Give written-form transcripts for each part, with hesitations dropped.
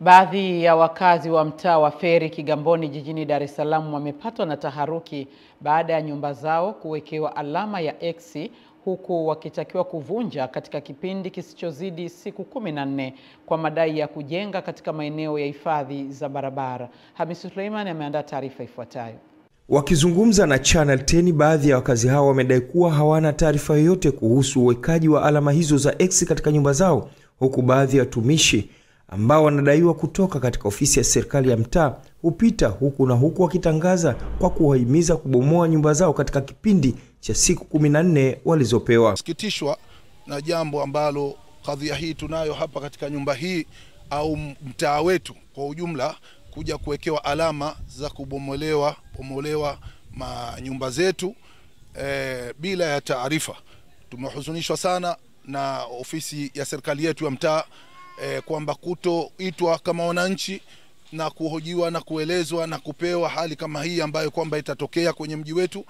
Baadhi ya wakazi wa mtaa wa Feri Kigamboni jijini Dar es Salaam wamepatwa na taharuki baada ya nyumba zao kuwekewa alama ya X, huku wakitakiwa kuvunja katika kipindi kisichozidi siku 14 kwa madai ya kujenga katika maeneo ya hifadhi za barabara. Hamisi Suleiman ameandaa taarifa ifuatayo. Wakizungumza na Channel 10, baadhi ya wakazi hao wamedai kuwa hawana taarifa yoyote kuhusu uwekaji wa alama hizo za X katika nyumba zao, huku baadhi ya watumishi ambao wanadaiwa kutoka katika ofisi ya serikali ya mtaa hupita huku na huku wakitangaza kwa kuwahimiza kubomoa nyumba zao katika kipindi cha siku 14 walizopewa. Sikitishwa na jambo ambalo kadhia hii tunayo hapa katika nyumba hii au mtaa wetu kwa ujumla, kuja kuwekewa alama za kubomolewa nyumba zetu bila ya taarifa. Tumehuzunishwa sana na ofisi ya serikali yetu ya mtaa kwamba kutoitwa kama wananchi na kuhojiwa na kuelezwa na kupewa hali kama hii ambayo kwamba itatokea kwenye mji wetu.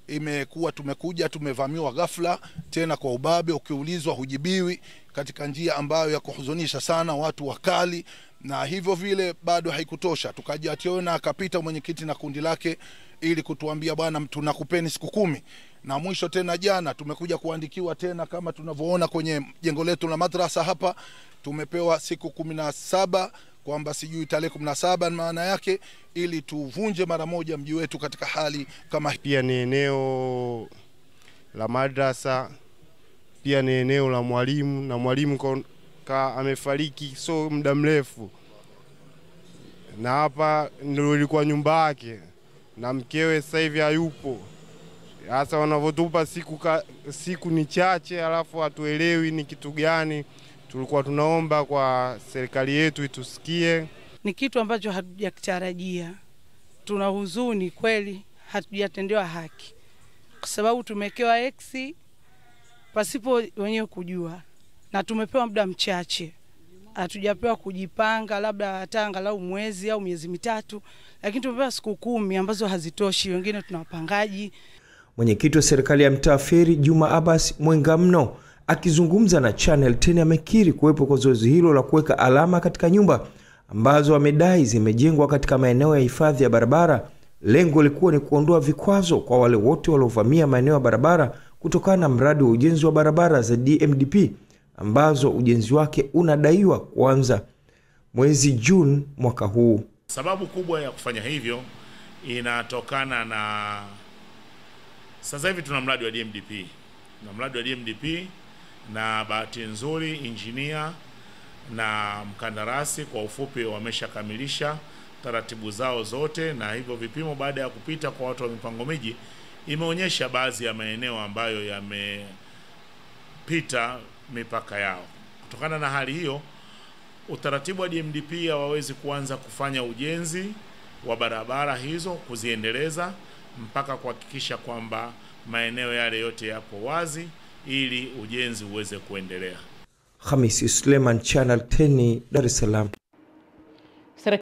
Imekuwa tumekuja tumevamiwa ghafla, tena kwa ubabe, ukiulizwa hujibiwi, katika njia ambayo ya kuhuzunisha sana, watu wakali. Na hivyo vile bado haikutosha, tukaja tena akapita mwenyekiti na kundi lake ili kutuambia bwana, tunakupeni siku 10. Na mwisho tena jana tumekuja kuandikiwa tena, kama tunavyoona kwenye jengo letu la madrasa hapa, tumepewa siku 17, kwamba sijui tarehe 17 maana yake, ili tuvunje mara moja mji wetu katika hali kama hii. Pia ni eneo la madrasa, pia ni eneo la mwalimu, na mwalimu amefariki so muda mrefu, na hapa ndio ilikuwa nyumba yake, na mkewe sasa hivi hayupo. Sasa wanavotupa siku ni chache, alafu hatuelewi ni kitu gani. Tulikuwa tunaomba kwa serikali yetu itusikie. Ni kitu ambacho hatujakitarajia. Tuna huzuni kweli, hatujatendewa haki, kwa sababu tumekewa X pasipo wenyewe kujua, na tumepewa muda mchache. Hatujapewa kujipanga, labda hata angalau mwezi au miezi mitatu, lakini tumepewa siku 10 ambazo hazitoshi. Wengine tuna wapangaji. Mwenyekiti wa serikali ya mtaa Feri, Juma Abbas Mwengamno, akizungumza na Channel 10, amekiri kuwepo kwa zoezi hilo la kuweka alama katika nyumba ambazo amedai zimejengwa katika maeneo ya hifadhi ya barabara. Lengo lilikuwa ni kuondoa vikwazo kwa wale wote waliovamia maeneo ya barabara kutokana na mradi wa ujenzi wa barabara za DMDP ambazo ujenzi wake unadaiwa kuanza mwezi Juni mwaka huu. Sababu kubwa ya kufanya hivyo inatokana na sasa hivi tuna mradi wa DMDP. Na bahati nzuri engineer na mkandarasi kwa ufupi wameshakamilisha taratibu zao zote, na hivyo vipimo baada ya kupita kwa watu wa mipango miji imeonyesha baadhi ya maeneo ambayo yamepita mipaka yao. Kutokana na hali hiyo, utaratibu wa DMDP hawawezi kuanza kufanya ujenzi wa barabara hizo, kuziendeleza mpaka kuhakikisha kwamba maeneo yale yote yapo wazi ili ujenzi uweze kuendelea. Hamisi Suleiman, Channel 10, Dar es Salaam.